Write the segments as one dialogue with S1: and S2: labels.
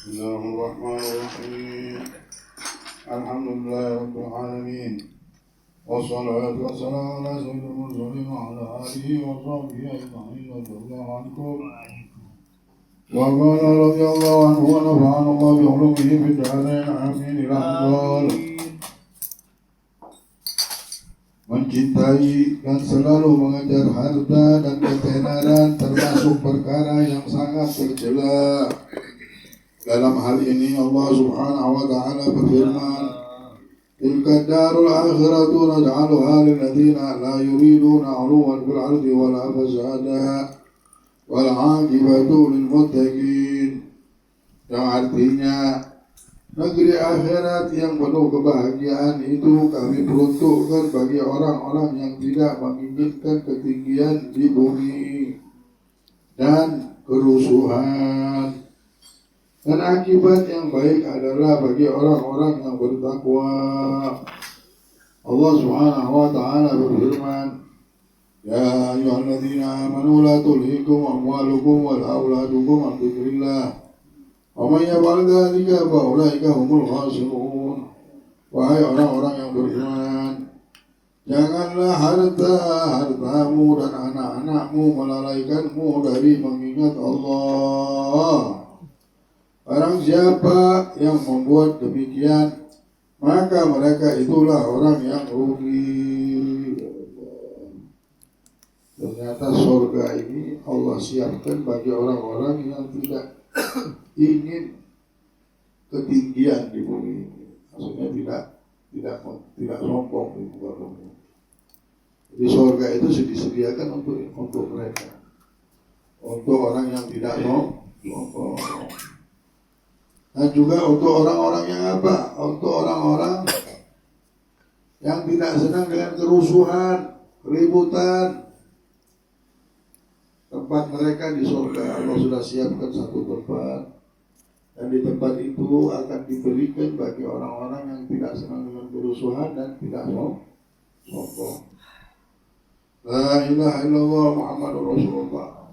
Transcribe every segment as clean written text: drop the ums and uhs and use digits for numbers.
S1: بسم الله الرحمن الرحيم الحمد لله رب العالمين والصلاة والسلام على سيد المرسلين وعلى آله وصحبه أجمعين رضي الله عنكم وقال رضي الله عنه ونفعنا الله بعلومه في الدارين آمين إلى أن mencintai dan selalu mengejar harta dan ketenaran termasuk perkara yang sangat tercela. Dalam hal ini Allah Subhanahu wa taala berfirman, "Tilka darul akhiratu naj'aluha lil ladzina la yuriduna 'uluwan fil ardi wala fasada wal 'aqibatu lil muttaqin." Yang artinya negeri akhirat yang penuh kebahagiaan itu kami peruntukkan bagi orang-orang yang tidak menginginkan ketinggian di bumi dan kerusuhan. Dan akibat yang baik adalah bagi orang-orang yang bertakwa. Allah Subhanahu wa taala berfirman, "Ya ayyuhalladzina amanu la tulhikum amwalukum wal auladukum an dzikrillah. Wa may yaf'al dzalika fa ulaika humul khasirun." Wahai orang-orang yang beriman, janganlah hartamu dan anak-anakmu melalaikanmu dari mengingat Allah. Barang siapa yang membuat demikian, maka mereka itulah orang yang rugi. Ternyata surga ini Allah siapkan bagi orang-orang yang tidak ingin ketinggian di bumi ini. Maksudnya tidak sombong di muka bumi. Jadi surga itu disediakan untuk mereka, untuk orang yang tidak sombong. Dan juga untuk orang-orang yang apa? Untuk orang-orang yang tidak senang dengan kerusuhan, keributan. Tempat mereka di surga Allah sudah siapkan satu tempat, dan di tempat itu akan diberikan bagi orang-orang yang tidak senang dengan kerusuhan dan tidak sombong. La ilaha illallah Muhammadur Rasulullah.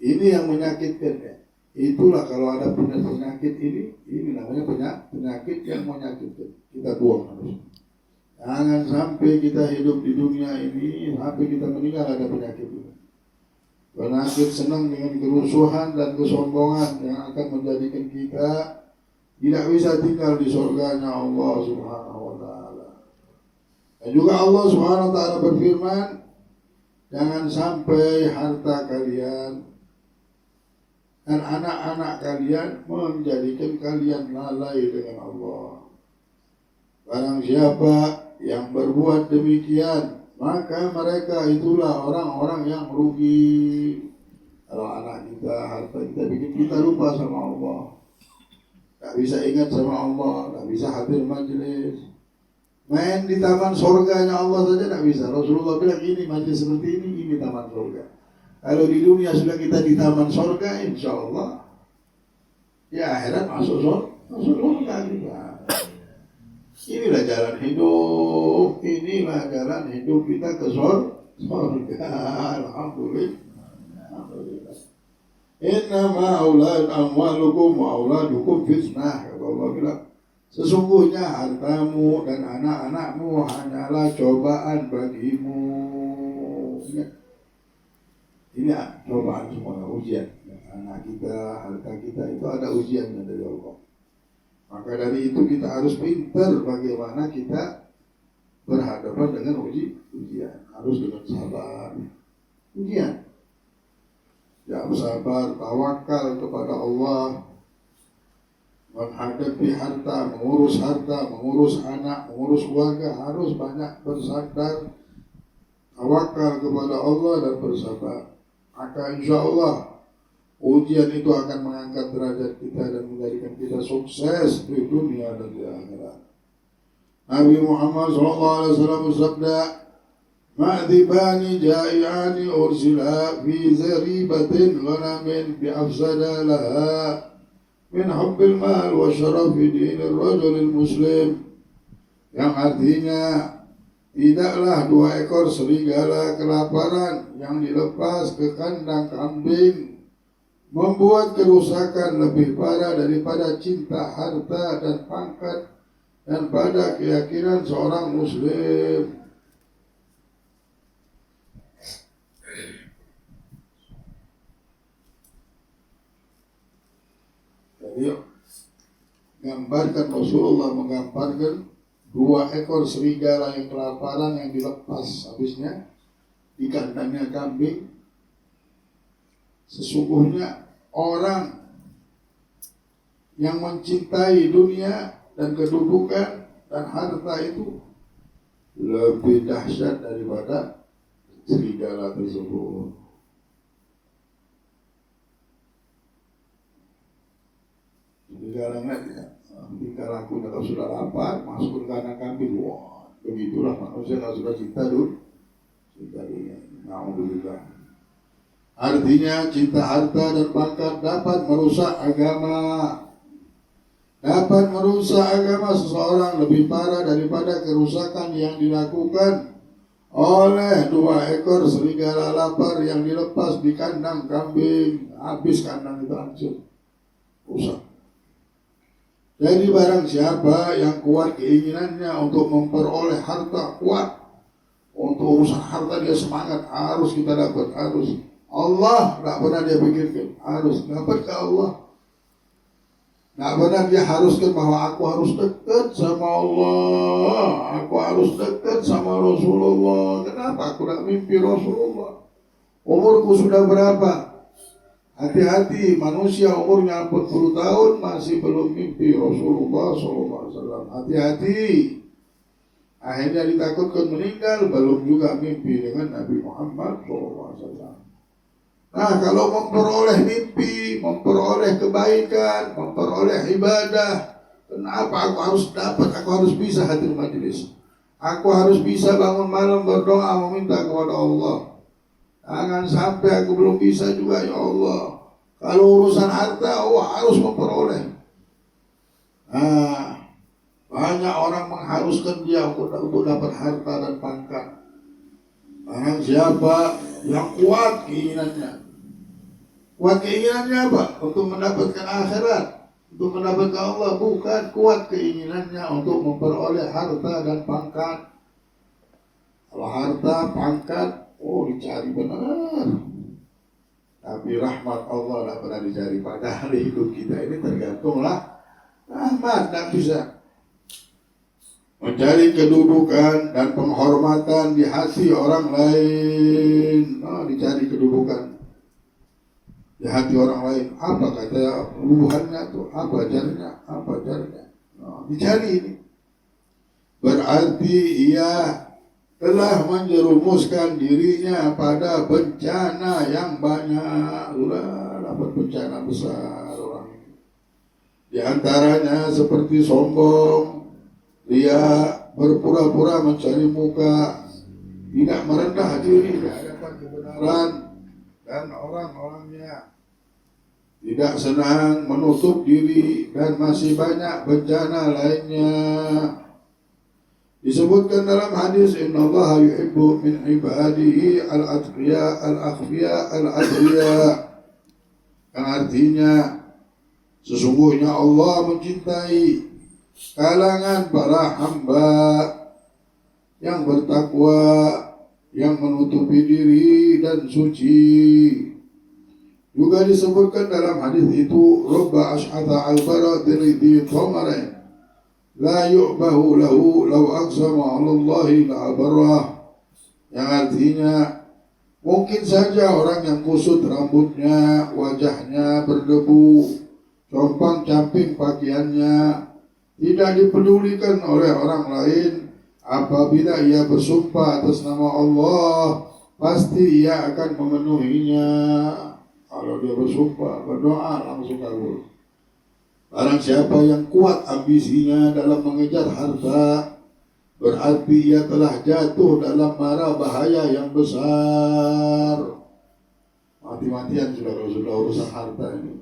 S1: Ini yang menyakitkan ya. Itulah kalau ada penyakit ini namanya penyakit yang menyakitkan. Kita buang harus. Jangan sampai kita hidup di dunia ini sampai kita meninggal ada penyakit ini. Penyakit senang dengan kerusuhan dan kesombongan yang akan menjadikan kita tidak bisa tinggal di surganya Allah Subhanahu wa taala. Dan juga Allah Subhanahu wa taala berfirman, jangan sampai harta kalian dan anak-anak kalian menjadikan kalian lalai dengan Allah. Barang siapa yang berbuat demikian, maka mereka itulah orang-orang yang rugi. Kalau anak kita, harta kita bikin kita lupa sama Allah, tak bisa ingat sama Allah, tak bisa hadir majelis. Main di taman surganya Allah saja tak bisa. Rasulullah bilang ini majelis seperti ini taman surga. Kalau di dunia sudah kita di taman surga, insya Allah di akhirat masuk surga kita. Inilah jalan hidup kita ke surga. Alhamdulillah. Innama amwalukum wa auladukum fitnah. Kata Allah bilang, sesungguhnya hartamu dan anak-anakmu hanyalah cobaan bagimu. Ini cobaan semua, ujian. Anak kita, harta kita itu ada ujiannya dari Allah. Maka dari itu kita harus pintar bagaimana kita berhadapan dengan ujian. Harus dengan sabar. Ujian. Ya sabar, tawakal kepada Allah. Menghadapi harta, mengurus anak, mengurus keluarga, harus banyak bersadar, tawakal kepada Allah dan bersabar. Maka insya Allah ujian itu akan mengangkat derajat kita dan menjadikan kita sukses di dunia dan di akhirat. Nabi Muhammad SAW bersabda, "Ma'dibani ja'i'ani ursila fi zaribatin ghanamin bi'afsada laha min hubbil mal wa syarafi dinir rajulil muslim." Yang artinya, tidaklah 2 ekor serigala kelaparan yang dilepas ke kandang kambing membuat kerusakan lebih parah daripada cinta harta dan pangkat dan pada keyakinan seorang muslim. Jadi gambarkan Rasulullah menggambarkan 2 ekor serigala yang kelaparan yang dilepas habisnya di kandangnya kambing. Sesungguhnya orang yang mencintai dunia dan kedudukan dan harta itu lebih dahsyat daripada serigala tersebut. Serigalanya ketika lakukan kalau sudah lapar masuk ke kandang kambing, wah begitulah manusia kalau sudah cinta dunia. Alhamdulillah. Artinya cinta harta dan pangkat dapat merusak agama. Dapat merusak agama seseorang lebih parah daripada kerusakan yang dilakukan oleh 2 ekor serigala lapar yang dilepas di kandang kambing. Habis kandang itu hancur, rusak. Jadi barang siapa yang kuat keinginannya untuk memperoleh harta, kuat untuk urusan harta, dia semangat, harus kita dapat, harus. Allah tak pernah dia pikirkan harus dapat ke Allah. Tak pernah dia haruskan bahwa aku harus dekat sama Allah, aku harus dekat sama Rasulullah. Kenapa aku nak mimpi Rasulullah? Umurku sudah berapa? Hati-hati, manusia umurnya 40 tahun masih belum mimpi Rasulullah SAW. Hati-hati. Akhirnya ditakutkan meninggal, belum juga mimpi dengan Nabi Muhammad SAW. Nah, kalau memperoleh mimpi, memperoleh kebaikan, memperoleh ibadah, kenapa aku harus dapat, aku harus bisa hadir majelis, aku harus bisa bangun malam berdoa meminta kepada Allah. Jangan sampai aku belum bisa juga, ya Allah. Kalau urusan harta, harus memperoleh. Nah, banyak orang mengharuskan dia untuk dapat harta dan pangkat. Barang siapa yang kuat keinginannya, kuat keinginannya apa? Untuk mendapatkan akhirat, untuk mendapatkan Allah. Bukan kuat keinginannya untuk memperoleh harta dan pangkat. Kalau harta, pangkat, dicari benar. Tapi rahmat Allah tak pernah dicari. Padahal hidup kita ini tergantunglah rahmat, tak bisa. Mencari kedudukan dan penghormatan di hati orang lain. Dicari kedudukan di hati orang lain. Apa kata hubungannya tuh? Apa ajarnya? Apa ajarnya? Dicari ini. Berarti ia telah menjerumuskan dirinya pada bencana yang banyak. Sudah dapat bencana besar orang ini. Di antaranya seperti sombong, dia berpura-pura mencari muka, tidak merendah diri di hadapan kebenaran dan orang-orangnya, tidak senang menutup diri, dan masih banyak bencana lainnya. Disebutkan dalam hadis, innallaha yuhibbu min ibadihi al-atqiya al-akhfiya al-adriya, yang artinya sesungguhnya Allah mencintai kalangan para hamba yang bertakwa, yang menutupi diri dan suci. Juga disebutkan dalam hadis itu, rubba ash'atha al-bara diridi thamarain la yu'bahu lahu law aqsama 'ala Allahi la abarrah, yang artinya mungkin saja orang yang kusut rambutnya, wajahnya berdebu, compang-camping pakaiannya, tidak dipedulikan oleh orang lain. Apabila ia bersumpah atas nama Allah, pasti ia akan memenuhinya. Kalau dia bersumpah, berdoa, langsung kabul. Barang siapa yang kuat ambisinya dalam mengejar harta, berarti ia telah jatuh dalam mara bahaya yang besar. Mati-matian sudah urusan harta ini.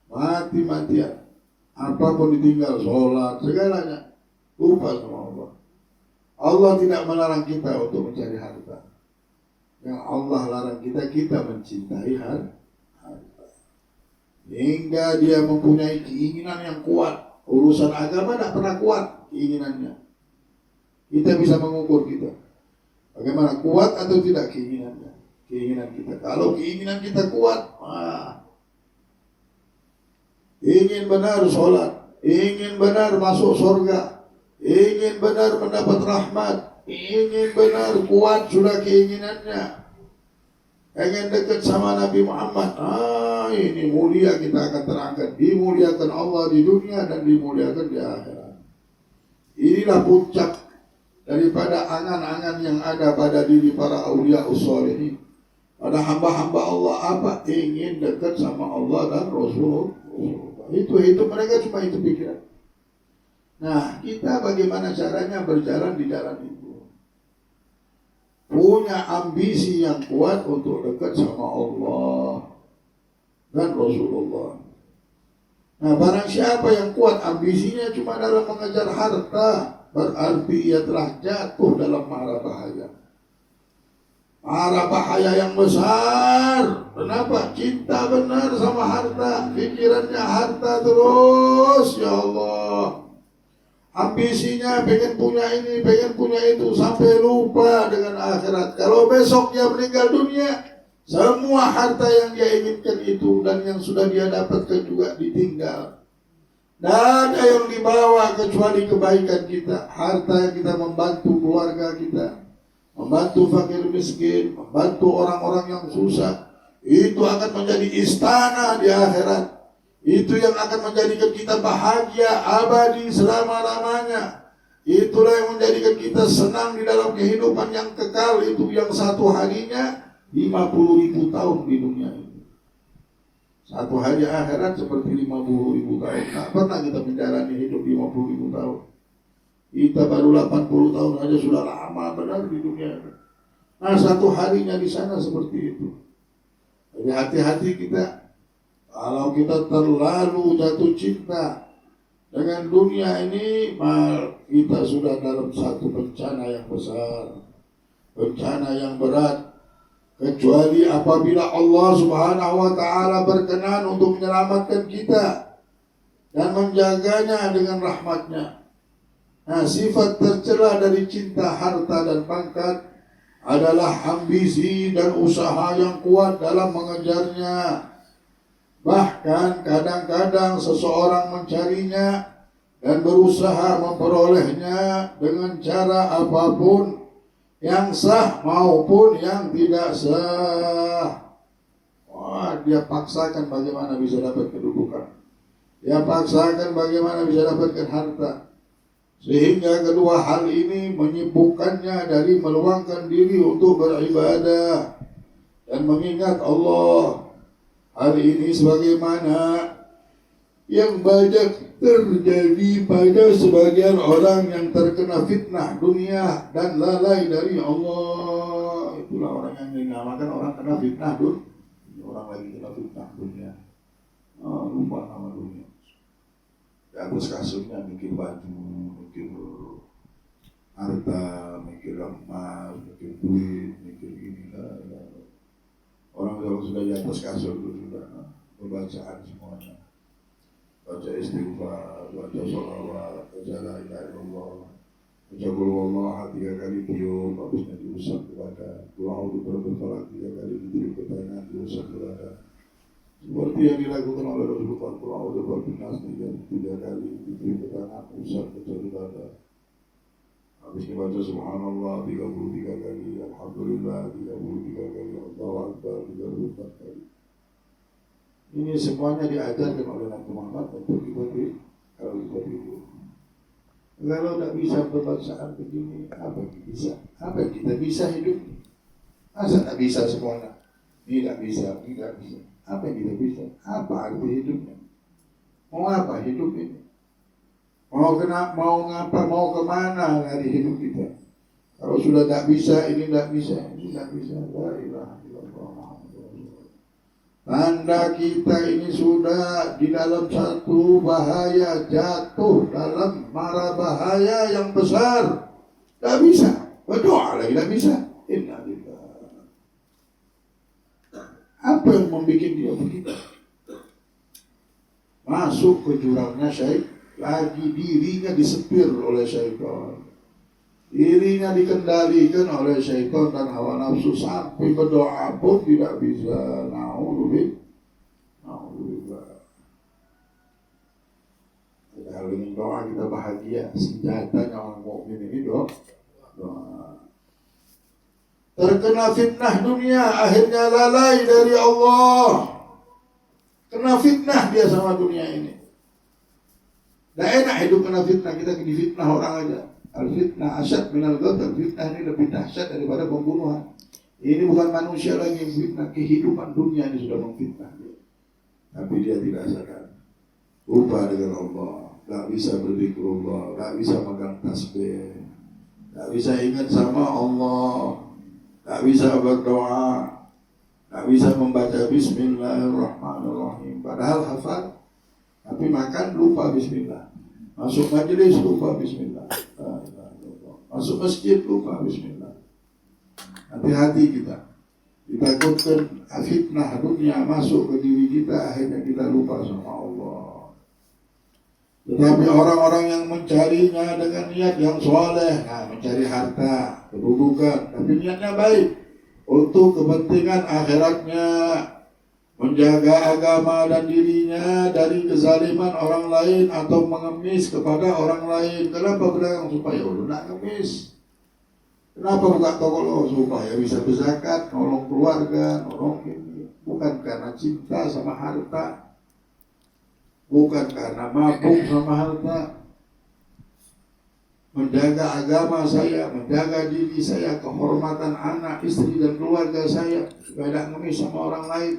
S1: Mati-matian. Apapun ditinggal, sholat, segalanya lupa sama Allah. Allah tidak melarang kita untuk mencari harta. Yang Allah larang kita mencintai harta. hingga dia mempunyai keinginan yang kuat. Urusan agama tidak pernah kuat keinginannya. Kita bisa mengukur kita bagaimana kuat atau tidak keinginan kita. Kalau keinginan kita kuat, ingin benar sholat, ingin benar masuk surga, ingin benar mendapat rahmat, ingin benar kuat sudah keinginannya, ingin dekat sama Nabi Muhammad. Ini mulia, kita akan terangkan, dimuliakan Allah di dunia dan dimuliakan di akhirat. Inilah puncak daripada angan-angan yang ada pada diri para aulia usholihin, pada hamba-hamba Allah. Apa? Ingin dekat sama Allah dan Rasul. Itu mereka cuma itu pikiran. Nah, kita bagaimana caranya berjalan di jalan itu? Punya ambisi yang kuat untuk dekat sama Allah dan Rasulullah. Nah, barang siapa yang kuat ambisinya cuma dalam mengejar harta, berarti ia telah jatuh dalam mara bahaya. Mara bahaya yang besar. Kenapa? Cinta benar sama harta, pikirannya harta terus. Ya Allah, ambisinya pengen punya ini, pengen punya itu, sampai lupa dengan akhirat. Kalau besok dia meninggal dunia, semua harta yang dia inginkan itu dan yang sudah dia dapatkan juga ditinggal. Tidak ada yang dibawa kecuali kebaikan kita. Harta yang kita membantu keluarga kita, membantu fakir miskin, membantu orang-orang yang susah, itu akan menjadi istana di akhirat. Itu yang akan menjadikan kita bahagia abadi selama-lamanya. Itulah yang menjadikan kita senang di dalam kehidupan yang kekal itu, yang satu harinya 50.000 tahun di dunia ini. Satu hari akhirat seperti 50.000 tahun. Tak pernah kita menjalani hidup 50.000 tahun. Kita baru 80 tahun saja sudah lama benar di dunia ini. Nah, satu harinya di sana seperti itu. Jadi hati-hati kita. Kalau kita terlalu jatuh cinta dengan dunia ini, kita sudah dalam satu bencana yang besar, bencana yang berat. Kecuali apabila Allah Subhanahu wa ta'ala berkenan untuk menyelamatkan kita dan menjaganya dengan rahmatnya. Nah, sifat tercela dari cinta harta dan pangkat adalah ambisi dan usaha yang kuat dalam mengejarnya. Bahkan kadang-kadang seseorang mencarinya dan berusaha memperolehnya dengan cara apapun, yang sah maupun yang tidak sah. Dia paksakan bagaimana bisa dapat kedudukan, dia paksakan bagaimana bisa dapatkan harta, sehingga kedua hal ini menyibukkannya dari meluangkan diri untuk beribadah dan mengingat Allah. Hari ini sebagaimana yang banyak terjadi pada sebagian orang yang terkena fitnah dunia dan lalai dari Allah. Itulah orang yang dinamakan orang kena fitnah dunia. Orang lagi kena fitnah dunia. Lupa nama dunia. Di atas kasurnya mikir baju, mikir harta, mikir emas, mikir duit, mikir ini lah. Orang kalau sudah di atas kasur itu sudah pembacaan semuanya. Baca istighfar, baca sholawat, baca la ilaha illallah, baca qul huwallahu 3 kali tiup, habisnya diusap ke badan, qul a'udzu birabbil falaq 3 kali ditiup ke tangan, diusap ke badan. Seperti yang dilakukan oleh Rasulullah, qul a'udzu birabbin nas 3 kali ditiup ke tangan, usap ke badan. Habisnya baca subhanallah 33 kali, alhamdulillah 33 kali, Allahu akbar 34 kali. Ini semuanya diajarkan oleh Nabi Muhammad untuk kita kalau kita hidup. Kalau tidak bisa berbacaan begini, apa yang bisa? Apa yang kita bisa hidup? Masa tak bisa semuanya? Tidak bisa. Apa yang kita bisa? Apa arti hidupnya? Mau apa hidup ini? Mau ngapa, mau kemana dari hidup kita? Kalau sudah tak bisa, ini tak bisa, ini tak bisa. La ilaha illallah. Tanda kita ini sudah di dalam satu bahaya, jatuh dalam mara bahaya yang besar. Tak bisa, berdoa lagi tak bisa. Innalillah. Apa yang membuat dia begitu? masuk ke jurangnya syaitan. Lagi dirinya disepir oleh syaitan, dirinya dikendalikan oleh syaitan dan hawa nafsu, sampai berdoa pun tidak bisa. Naudzubillah. Padahal dengan doa kita bahagia. Senjatanya orang mukmin ini doa. Terkena fitnah dunia, akhirnya lalai dari Allah. Kena fitnah dia sama dunia ini. Tidak enak hidup kena fitnah, kita difitnah orang aja. Al-fitnah asyad minal qatl. Fitnah ini lebih dahsyat daripada pembunuhan. Ini bukan manusia lagi yang fitnah, kehidupan dunia ini sudah memfitnah dia. Tapi dia tidak sadar. Lupa dengan Allah, tak bisa berzikrullah, tak bisa megang tasbih, tak bisa ingat sama Allah, tak bisa berdoa, tak bisa membaca Bismillahirrahmanirrahim. Padahal hafal, tapi makan lupa Bismillah. Masuk majelis lupa Bismillah. Masuk masjid lupa Bismillah. Hati-hati kita. Ditakutkan fitnah dunia masuk ke diri kita, akhirnya kita lupa sama Allah. Tetapi orang-orang yang mencarinya dengan niat yang soleh, mencari harta, kedudukan, tapi niatnya baik untuk kepentingan akhiratnya, menjaga agama dan dirinya dari kezaliman orang lain atau mengemis kepada orang lain. Kenapa berdagang? Supaya tidak ngemis. Kenapa buka toko? Supaya bisa berzakat, nolong keluarga, nolong ini. Bukan karena cinta sama harta, bukan karena mabuk sama harta. Menjaga agama saya, menjaga diri saya, kehormatan anak, istri dan keluarga saya, supaya tidak ngemis sama orang lain.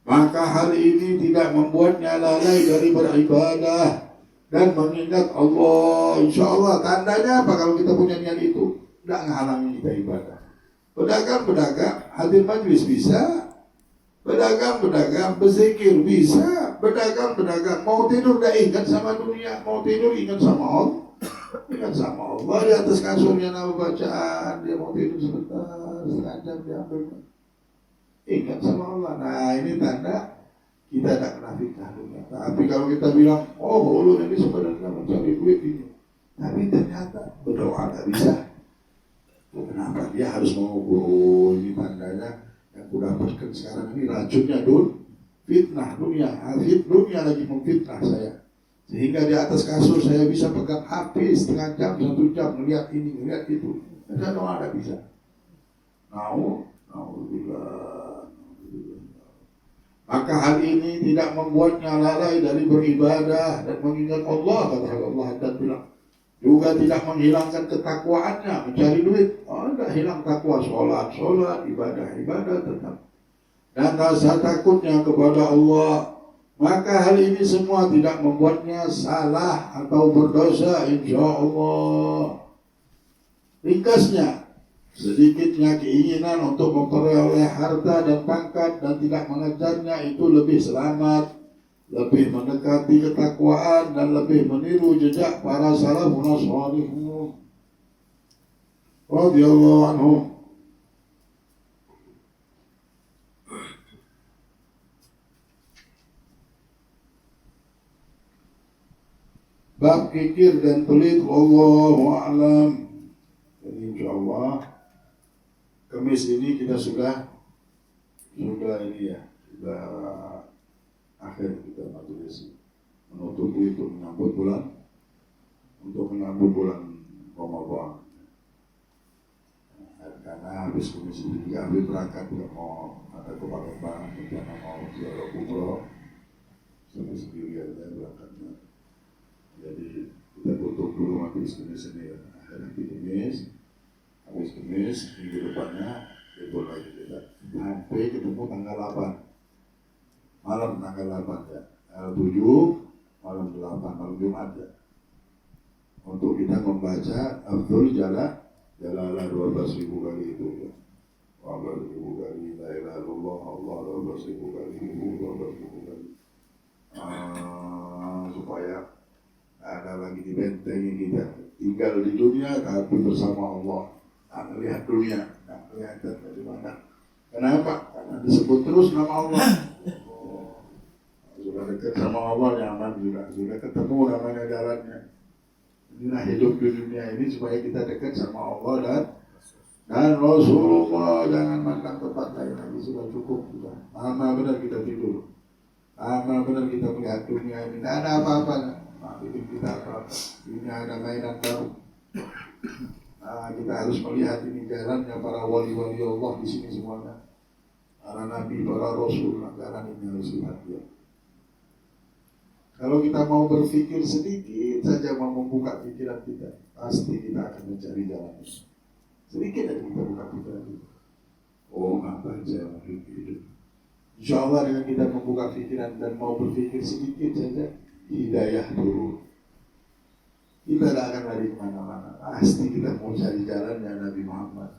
S1: Maka hal ini tidak membuatnya lalai dari beribadah dan mengingat Allah. Insya Allah tandanya apa kalau kita punya niat itu? Tidak menghalangi kita ibadah. Pedagang, hadir majlis bisa. Pedagang, berzikir bisa. Pedagang, mau tidur tidak ingat sama dunia, mau tidur ingat sama Allah. Ingat sama Allah, di atas kasurnya nama bacaan, dia mau tidur sebentar, setengah jam dia ambil. Ingat sama Allah. Nah ini tanda kita tidak kena fitnah dunia. Tapi kalau kita bilang, oh ulun ini sebenarnya mencari duit ini, tapi ternyata berdoa tidak bisa. Kenapa dia harus mengukur? Ini tandanya yang aku dapatkan sekarang ini racunnya fitnah dunia. Dunia lagi memfitnah saya, sehingga di atas kasur saya bisa pegang HP setengah jam, 1 jam, melihat ini, melihat itu. Saya doa tidak bisa. Naudzubillah. Maka hal ini tidak membuatnya lalai dari beribadah dan mengingat Allah, kata Allah dan bilang. Juga tidak menghilangkan ketakwaannya, mencari duit. Tidak hilang takwa, sholat, ibadah tetap. Dan rasa takutnya kepada Allah. Maka hal ini semua tidak membuatnya salah atau berdosa, insya Allah. Ringkasnya, sedikitnya keinginan untuk memperoleh harta dan pangkat dan tidak mengejarnya itu lebih selamat, lebih mendekati ketakwaan dan lebih meniru jejak para salafun salihun radhiyallahu anhum. Bab kikir dan pelit, wallahu a'lam. Jadi insyaallah Kamis ini kita sudah ini ya, sudah akhir kita majelis menutup itu menyambut bulan Ramadan. Karena habis Kamis ini juga habis berangkat juga mau ada ke Palembang, rencana mau ziarah umroh sendiri aja berangkatnya. Jadi kita tutup dulu majelis Kamis ini ya. Akhir habis Kamis minggu depannya libur lagi kita sampai ketemu tanggal 8 malam, tanggal 8 ya, tanggal 7 malam 8 malam Jumat ya, untuk kita membaca Abdul Jalalah 12.000 kali itu ya, 12.000 kali la ilaha illallah Allah 12.000 kali 12.000 kali supaya ada lagi dibentengi kita tinggal di dunia tapi bersama Allah. Melihat dunia, kelihatan dari mana. Kenapa? Karena disebut terus nama Allah. Sudah dekat sama Allah nyaman sudah ketemu namanya jalannya. Inilah hidup di dunia ini supaya kita dekat sama Allah dan Rasulullah. Jangan mandang tempat lain lagi, sudah cukup sudah. Lama benar kita tidur, lama benar kita melihat dunia ini, tidak ada apa-apanya. Bikin kita apa? Ini ada mainan baru. Kita harus melihat ini jalannya para wali-wali Allah di sini semuanya. Para nabi, para rasul, jalan ini harus lihat ya. Kalau kita mau berpikir sedikit saja, mau membuka pikiran kita, pasti kita akan mencari jalan. Sedikit aja kita buka pikiran kita. Oh, apa aja hidup. Insya Allah dengan kita membuka pikiran dan mau berpikir sedikit saja, hidayah turun. Kita tidak akan lari kemana-mana. Pasti kita mau cari jalannya Nabi Muhammad.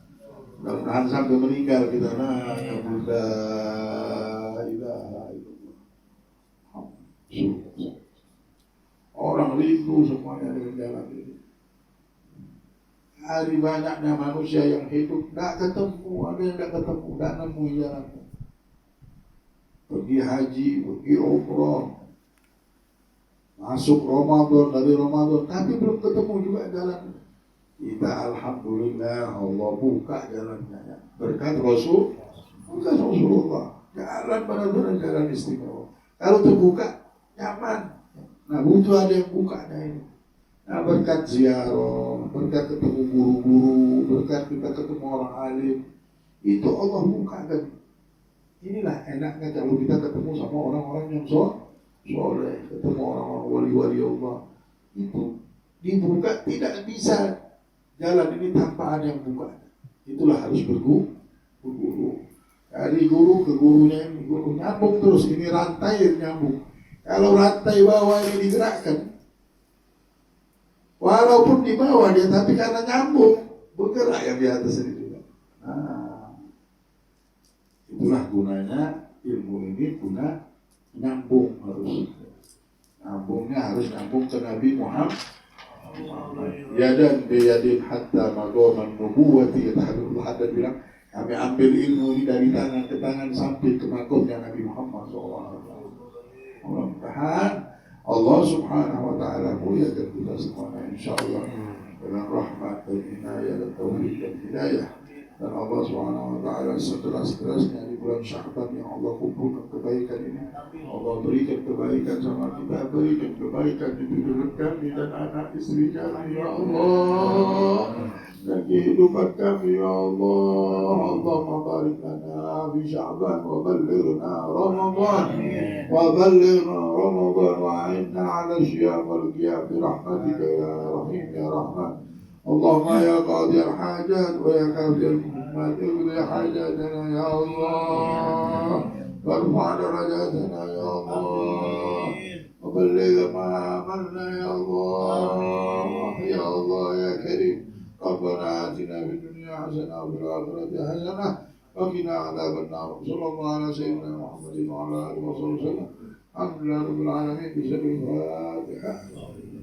S1: Mudah-mudahan sampai meninggal kita nanya Bunda ilaha illallah. Orang rindu semuanya dengan jalan ini. Hari banyaknya manusia yang hidup tidak ketemu, ada yang tidak ketemu, tidak nemu jalannya. Pergi haji, pergi umrah, masuk Ramadan, dari Ramadan, tapi belum ketemu juga jalannya. Kita alhamdulillah Allah buka jalannya. Berkat Rasulullah. Jalan benar-benar jalan istimewa. Kalau terbuka nyaman. Nah butuh ada yang bukanya ini. Nah berkat ziarah, berkat ketemu guru-guru, berkat kita ketemu orang alim, itu Allah buka kan. Inilah enaknya kalau kita ketemu sama orang-orang yang soleh, ketemu orang-orang wali-wali Allah. Itu dibuka, tidak bisa jalan ini tanpa ada yang buka. Itulah harus berguru. Dari guru ke gurunya ini, guru nyambung terus, ini rantai nyambung. Kalau rantai bawah ini digerakkan, walaupun di bawah dia, tapi karena nyambung, bergerak yang di atas ini juga. Nah, itulah gunanya ilmu ini, guna nyambung harus. Nyambungnya harus nyambung ke Nabi Muhammad. Yadan biyadin hatta magoman nubuwati. Hadad bilang, kami ambil ilmu ini dari tangan ke tangan sampai ke makomnya Nabi Muhammad SAW. Mudah-mudahan Allah Subhanahu wa Ta'ala muliakan kita semuanya insyaallah dengan rahmat dan inayah dan taufik dan hidayah. Dan Allah Subhanahu wa Ta'ala setelah-setelahnya di bulan Sya'ban yang Allah kumpulkan kebaikan ini, Allah berikan kebaikan sama kita, berikan kebaikan di hidup kami dan anak istri kami ya Allah, dan kehidupan kami ya Allah. Allahumma barik lana fi Sya'ban wa ballighna Ramadan wa a'inna 'ala syiyam wal qiyam bi rahmatika ya rahim ya rahman. اللهم يا قاضي الحاجات ويا كافي المهمات اقضي حاجاتنا يا الله وارفع درجاتنا يا الله وبلغ ما عملنا يا الله يا الله يا كريم. ربنا آتنا في الدنيا حسنة وفي الآخرة حسنة وقنا عذاب النار. صلى الله على سيدنا محمد وعلى آله وصحبه وسلم. الحمد لله رب العالمين. بسم الله الفاتحة.